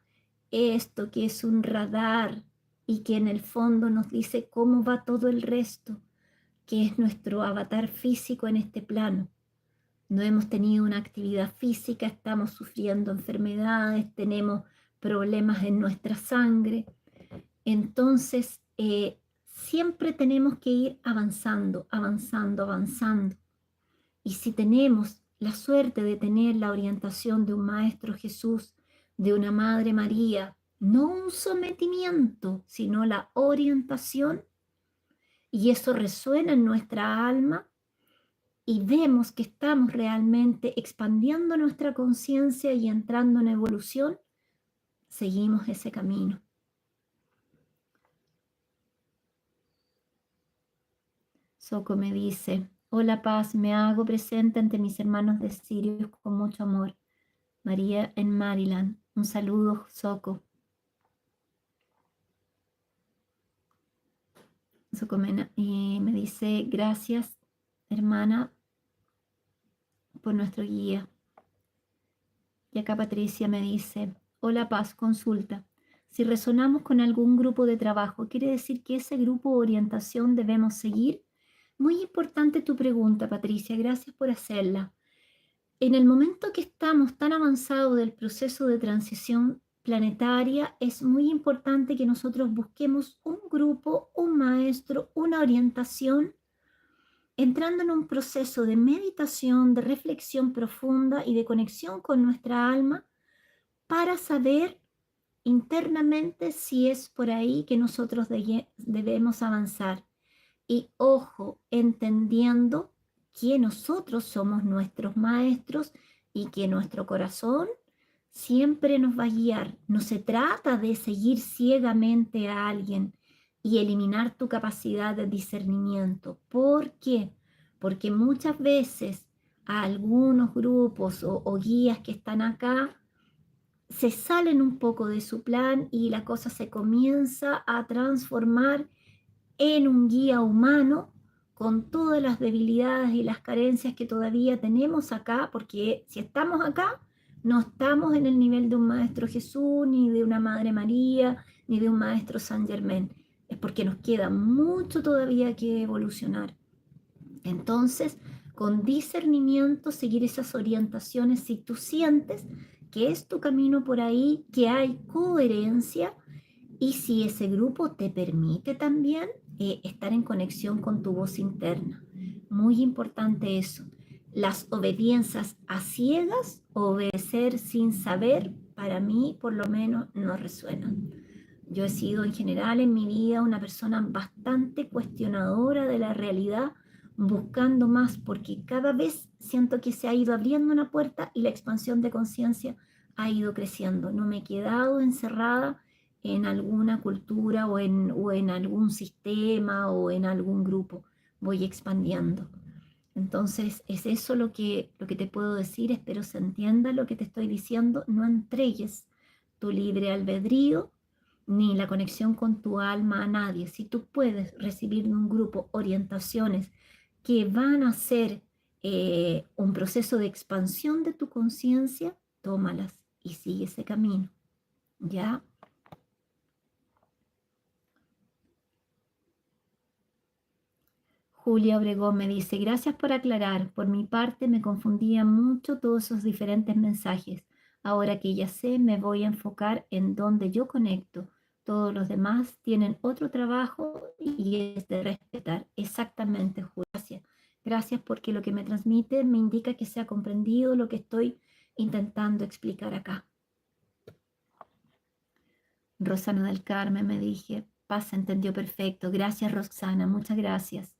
[SPEAKER 1] que es un radar y que en el fondo nos dice cómo va todo el resto, que es nuestro avatar físico en este plano. No hemos tenido una actividad física, estamos sufriendo enfermedades, tenemos problemas en nuestra sangre. Entonces, siempre tenemos que ir avanzando, avanzando, avanzando. Y si tenemos la suerte de tener la orientación de un Maestro Jesús, de una Madre María, no un sometimiento, sino la orientación, y eso resuena en nuestra alma, y vemos que estamos realmente expandiendo nuestra conciencia y entrando en evolución, seguimos ese camino. Soco me dice, hola Paz, me hago presente ante mis hermanos de Sirius con mucho amor. María en Maryland. Un saludo, Soco. Soco me dice, gracias, hermana, por nuestro guía. Y acá Patricia me dice, hola Paz, consulta. Si resonamos con algún grupo de trabajo, ¿quiere decir que ese grupo o orientación debemos seguir? Muy importante tu pregunta, Patricia, gracias por hacerla. En el momento que estamos tan avanzados del proceso de transición planetaria, es muy importante que nosotros busquemos un grupo, un maestro, una orientación entrando en un proceso de meditación, de reflexión profunda y de conexión con nuestra alma para saber internamente si es por ahí que nosotros debemos avanzar. Y ojo, entendiendo que nosotros somos nuestros maestros y que nuestro corazón siempre nos va a guiar. No se trata de seguir ciegamente a alguien y eliminar tu capacidad de discernimiento. ¿Por qué? Porque muchas veces a algunos grupos o guías que están acá se salen un poco de su plan y la cosa se comienza a transformar en un guía humano con todas las debilidades y las carencias que todavía tenemos acá, porque si estamos acá, no estamos en el nivel de un maestro Jesús, ni de una Madre María, ni de un maestro San Germán. Es porque nos queda mucho todavía que evolucionar. Entonces, con discernimiento, seguir esas orientaciones si tú sientes que es tu camino por ahí, que hay coherencia y si ese grupo te permite también estar en conexión con tu voz interna. Muy importante eso. Las obediencias a ciegas, obedecer sin saber, para mí por lo menos no resuenan. Yo he sido en general en mi vida una persona bastante cuestionadora de la realidad, buscando más, porque cada vez siento que se ha ido abriendo una puerta y la expansión de conciencia ha ido creciendo. No me he quedado encerrada en alguna cultura o en algún sistema o en algún grupo. Voy expandiendo. Entonces, es eso lo que te puedo decir. Espero se entienda lo que te estoy diciendo. No entregues tu libre albedrío ni la conexión con tu alma a nadie. Si tú puedes recibir de un grupo orientaciones que van a ser un proceso de expansión de tu conciencia, tómalas y sigue ese camino. ¿Ya? Julia Obregón me dice, gracias por aclarar. Por mi parte me confundía mucho todos esos diferentes mensajes. Ahora que ya sé, me voy a enfocar en donde yo conecto. Todos los demás tienen otro trabajo y es de respetar. Exactamente, Julia. Gracias. Gracias porque lo que me transmite me indica que se ha comprendido lo que estoy intentando explicar acá. Rosana del Carmen me dije, pasa, entendió perfecto. Gracias, Roxana. Muchas gracias.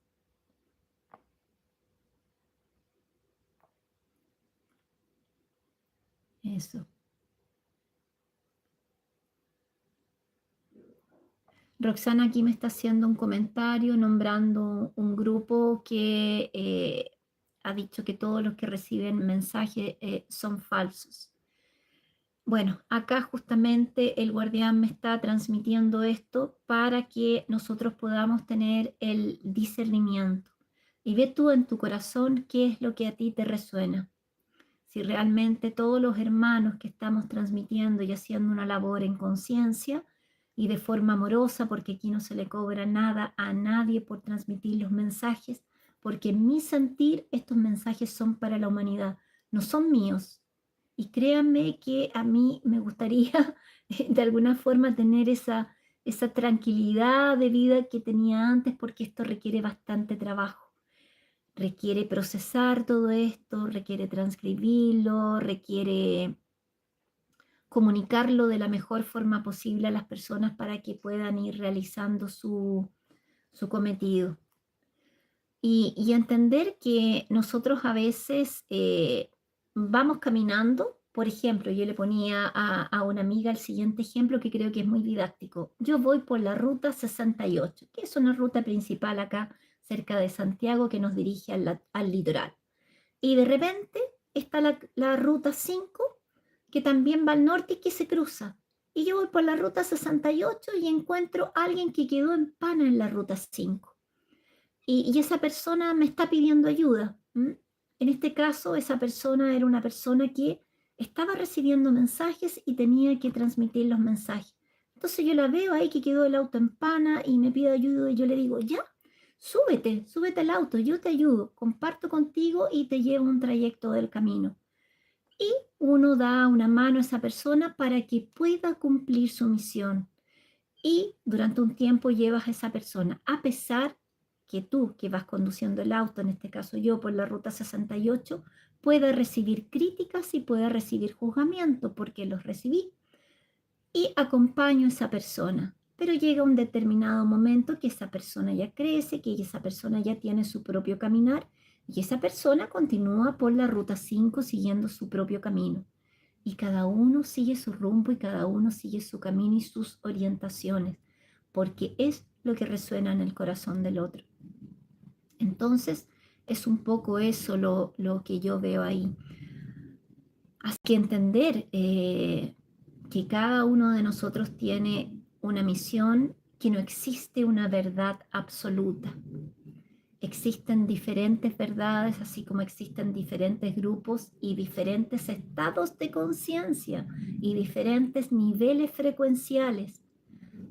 [SPEAKER 1] Eso. Roxana aquí me está haciendo un comentario nombrando un grupo que ha dicho que todos los que reciben mensajes son falsos. Bueno, acá justamente el guardián me está transmitiendo esto para que nosotros podamos tener el discernimiento. Y ve tú en tu corazón qué es lo que a ti te resuena. Si realmente todos los hermanos que estamos transmitiendo y haciendo una labor en conciencia y de forma amorosa, porque aquí no se le cobra nada a nadie por transmitir los mensajes, porque en mi sentir estos mensajes son para la humanidad, no son míos. Y créanme que a mí me gustaría de alguna forma tener esa tranquilidad de vida que tenía antes, porque esto requiere bastante trabajo. Requiere procesar todo esto, requiere transcribirlo, requiere comunicarlo de la mejor forma posible a las personas para que puedan ir realizando su cometido. Y entender que nosotros a veces vamos caminando. Por ejemplo, yo le ponía a una amiga el siguiente ejemplo que creo que es muy didáctico. Yo voy por la ruta 68, que es una ruta principal acá cerca de Santiago que nos dirige al litoral. Y de repente está la ruta 5 que también va al norte y que se cruza. Y yo voy por la ruta 68 y encuentro a alguien que quedó en pana en la ruta 5 y esa persona me está pidiendo ayuda. En este caso, esa persona era una persona que estaba recibiendo mensajes y tenía que transmitir los mensajes. Entonces yo la veo ahí que quedó el auto en pana y me pide ayuda y yo le digo, ya, súbete al auto, yo te ayudo, comparto contigo y te llevo un trayecto del camino. Y uno da una mano a esa persona para que pueda cumplir su misión. Y durante un tiempo llevas a esa persona, a pesar que tú, que vas conduciendo el auto, en este caso yo, por la ruta 68, pueda recibir críticas y pueda recibir juzgamiento, porque los recibí. Y acompaño a esa persona. Pero llega un determinado momento que esa persona ya crece, que esa persona ya tiene su propio caminar y esa persona continúa por la ruta 5 siguiendo su propio camino. Y cada uno sigue su rumbo y cada uno sigue su camino y sus orientaciones, porque es lo que resuena en el corazón del otro. Entonces, es un poco eso lo que yo veo ahí. Hay que entender que cada uno de nosotros tiene una misión, que no existe una verdad absoluta. Existen diferentes verdades, así como existen diferentes grupos y diferentes estados de conciencia y diferentes niveles frecuenciales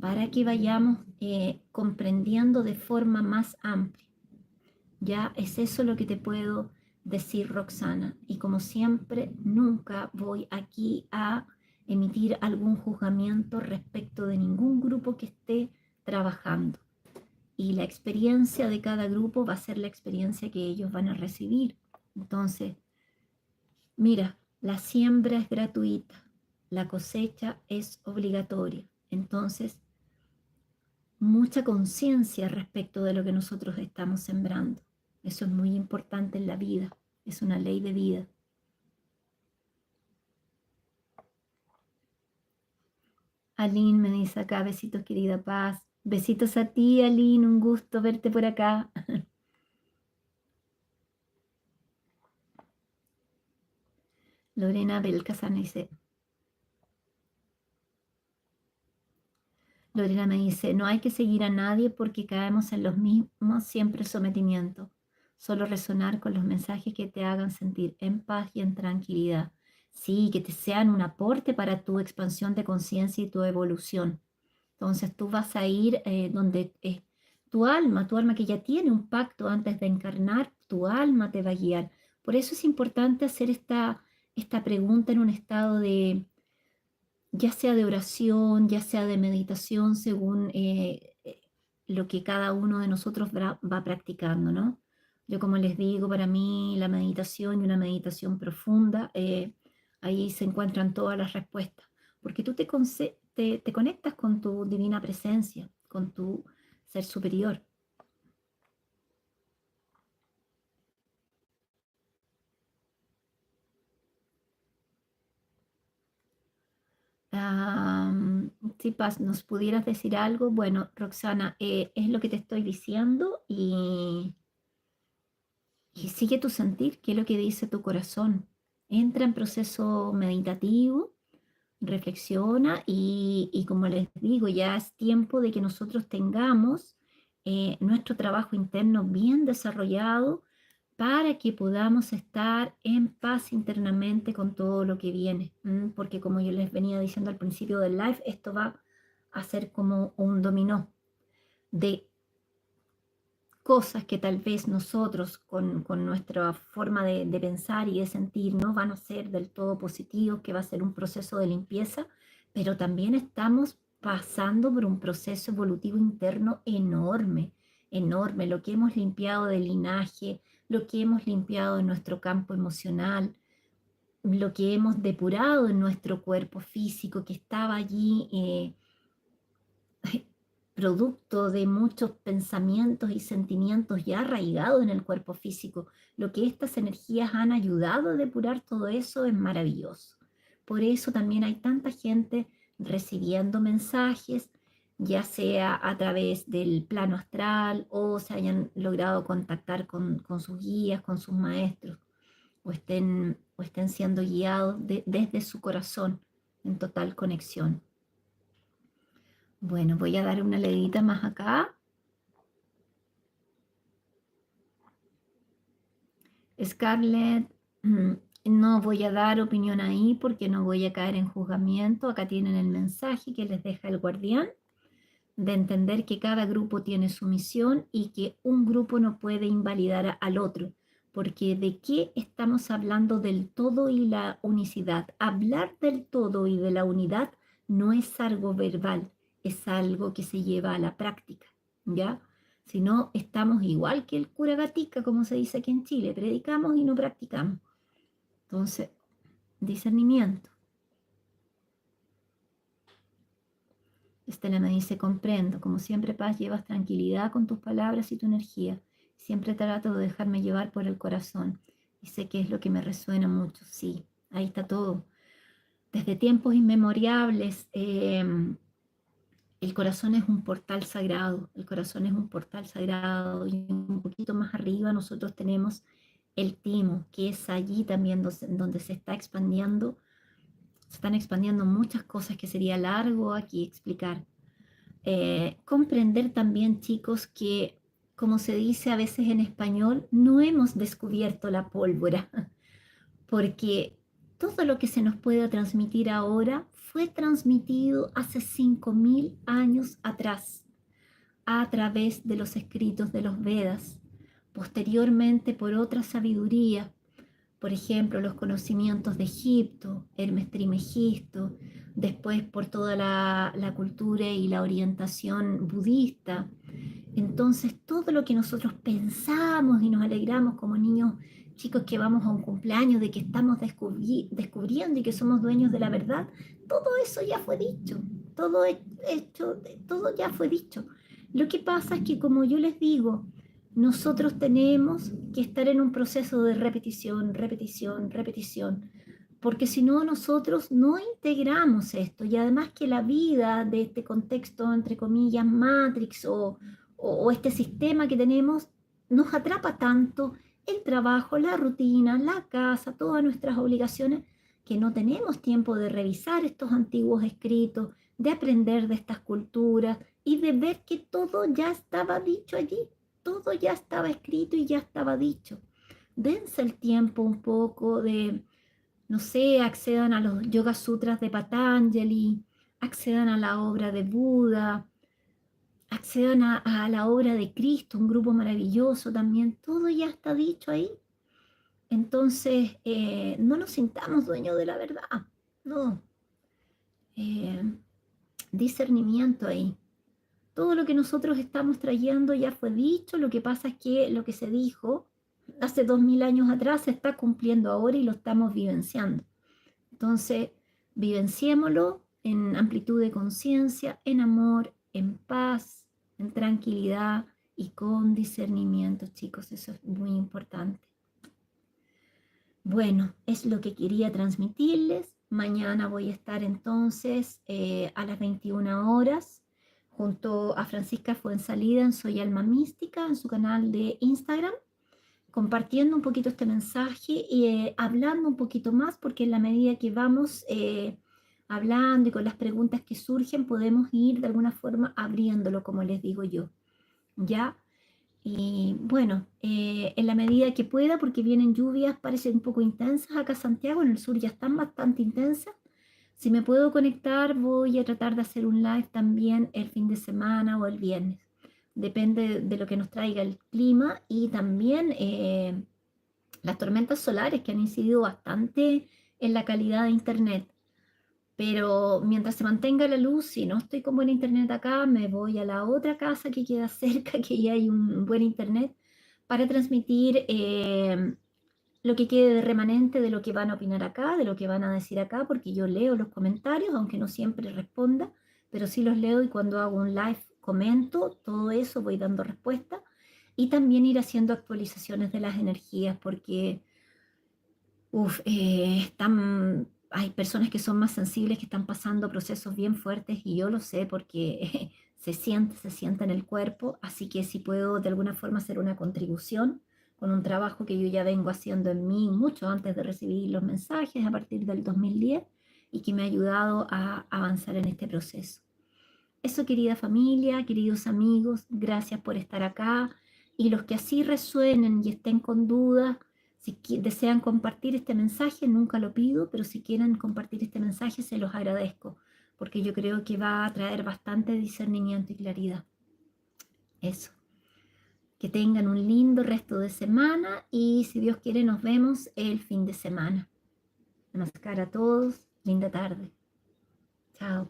[SPEAKER 1] para que vayamos comprendiendo de forma más amplia. Ya es eso lo que te puedo decir, Roxana. Y como siempre, nunca voy aquí a emitir algún juzgamiento respecto de ningún grupo que esté trabajando. Y la experiencia de cada grupo va a ser la experiencia que ellos van a recibir. Entonces, mira, la siembra es gratuita, la cosecha es obligatoria. Entonces, mucha conciencia respecto de lo que nosotros estamos sembrando. Eso es muy importante en la vida, es una ley de vida. Aline me dice acá, besitos querida Paz. Besitos a ti, Aline, un gusto verte por acá. Lorena Belcasana dice, Lorena me dice, no hay que seguir a nadie porque caemos en los mismos siempre sometimiento. Solo resonar con los mensajes que te hagan sentir en paz y en tranquilidad. Sí, que te sean un aporte para tu expansión de conciencia y tu evolución. Entonces tú vas a ir donde tu alma que ya tiene un pacto antes de encarnar, tu alma te va a guiar. Por eso es importante hacer esta pregunta en un estado de, ya sea de oración, ya sea de meditación, según lo que cada uno de nosotros va practicando, ¿no? Yo como les digo, para mí la meditación y una meditación profunda, ahí se encuentran todas las respuestas, porque tú te conectas con tu divina presencia, con tu ser superior. Si Paz, nos pudieras decir algo, bueno, Roxana, es lo que te estoy diciendo y sigue tu sentir, qué es lo que dice tu corazón. Entra en proceso meditativo, reflexiona y como les digo, ya es tiempo de que nosotros tengamos nuestro trabajo interno bien desarrollado para que podamos estar en paz internamente con todo lo que viene. Porque como yo les venía diciendo al principio del live, esto va a ser como un dominó de cosas que tal vez nosotros con nuestra forma de pensar y de sentir no van a ser del todo positivos, que va a ser un proceso de limpieza, pero también estamos pasando por un proceso evolutivo interno enorme, enorme, lo que hemos limpiado del linaje, lo que hemos limpiado en nuestro campo emocional, lo que hemos depurado en nuestro cuerpo físico que estaba allí. Producto de muchos pensamientos y sentimientos ya arraigados en el cuerpo físico. Lo que estas energías han ayudado a depurar todo eso es maravilloso. Por eso también hay tanta gente recibiendo mensajes, ya sea a través del plano astral o se hayan logrado contactar con sus guías, con sus maestros, o estén siendo guiados desde su corazón en total conexión. Bueno, voy a dar una leidita más acá. Scarlett, no voy a dar opinión ahí porque no voy a caer en juzgamiento. Acá tienen el mensaje que les deja el guardián de entender que cada grupo tiene su misión y que un grupo no puede invalidar al otro. Porque ¿de qué estamos hablando del todo y la unicidad? Hablar del todo y de la unidad no es algo verbal, es algo que se lleva a la práctica, ¿ya? Si no, estamos igual que el cura Gatica, como se dice aquí en Chile, predicamos y no practicamos. Entonces, discernimiento. Estela me dice, comprendo, como siempre Paz, llevas tranquilidad con tus palabras y tu energía. Siempre trato de dejarme llevar por el corazón y sé que es lo que me resuena mucho. Sí, ahí está todo. Desde tiempos inmemorables, el corazón es un portal sagrado, el corazón es un portal sagrado y un poquito más arriba nosotros tenemos el timo, que es allí también donde se está expandiendo, se están expandiendo muchas cosas que sería largo aquí explicar. Comprender también, chicos, que como se dice a veces en español, no hemos descubierto la pólvora, porque todo lo que se nos pueda transmitir ahora fue transmitido hace 5.000 años atrás a través de los escritos de los Vedas, posteriormente por otra sabiduría, por ejemplo, los conocimientos de Egipto, Hermes Trismegisto, después por toda la cultura y la orientación budista. Entonces, todo lo que nosotros pensamos y nos alegramos como niños chicos que vamos a un cumpleaños, de que estamos descubriendo y que somos dueños de la verdad, todo eso ya fue dicho, todo hecho, todo ya fue dicho. Lo que pasa es que, como yo les digo, nosotros tenemos que estar en un proceso de repetición, repetición, repetición, porque si no nosotros no integramos esto y además que la vida de este contexto, entre comillas, Matrix o este sistema que tenemos, nos atrapa tanto el trabajo, la rutina, la casa, todas nuestras obligaciones, que no tenemos tiempo de revisar estos antiguos escritos, de aprender de estas culturas y de ver que todo ya estaba dicho allí, todo ya estaba escrito y ya estaba dicho. Dense el tiempo un poco de, no sé, accedan a los Yoga Sutras de Patanjali, accedan a la obra de Buda, accedan a la obra de Cristo, un grupo maravilloso también, todo ya está dicho ahí. Entonces, no nos sintamos dueños de la verdad, no. Eh, Discernimiento ahí. Todo lo que nosotros estamos trayendo ya fue dicho, lo que pasa es que lo que se dijo hace 2000 años atrás se está cumpliendo ahora y lo estamos vivenciando. Entonces, vivenciémoslo en amplitud de conciencia, en amor, en paz, en tranquilidad y con discernimiento, chicos, eso es muy importante. Bueno, es lo que quería transmitirles. Mañana voy a estar entonces a las 21 horas junto a Francisca Fuensalida en Soy Alma Mística, en su canal de Instagram, compartiendo un poquito este mensaje y hablando un poquito más, porque en la medida que vamos hablando y con las preguntas que surgen, podemos ir de alguna forma abriéndolo, como les digo yo. ¿Ya? Y bueno, en la medida que pueda, porque vienen lluvias, parecen un poco intensas acá en Santiago, en el sur ya están bastante intensas. Si me puedo conectar, voy a tratar de hacer un live también el fin de semana o el viernes. Depende de lo que nos traiga el clima y también las tormentas solares que han incidido bastante en la calidad de internet. Pero mientras se mantenga la luz, si no estoy con buen internet acá, me voy a la otra casa que queda cerca, que ya hay un buen internet, para transmitir lo que quede de remanente de lo que van a opinar acá, de lo que van a decir acá, porque yo leo los comentarios, aunque no siempre responda, pero sí los leo y cuando hago un live comento todo eso, voy dando respuesta y también ir haciendo actualizaciones de las energías, porque hay personas que son más sensibles, que están pasando procesos bien fuertes y yo lo sé porque se siente en el cuerpo, así que si puedo de alguna forma hacer una contribución con un trabajo que yo ya vengo haciendo en mí mucho antes de recibir los mensajes a partir del 2010 y que me ha ayudado a avanzar en este proceso. Eso, querida familia, queridos amigos, gracias por estar acá y los que así resuenen y estén con dudas, si desean compartir este mensaje, nunca lo pido, pero si quieren compartir este mensaje, se los agradezco, porque yo creo que va a traer bastante discernimiento y claridad. Eso. Que tengan un lindo resto de semana y si Dios quiere nos vemos el fin de semana. Namaskar a todos, linda tarde. Chao.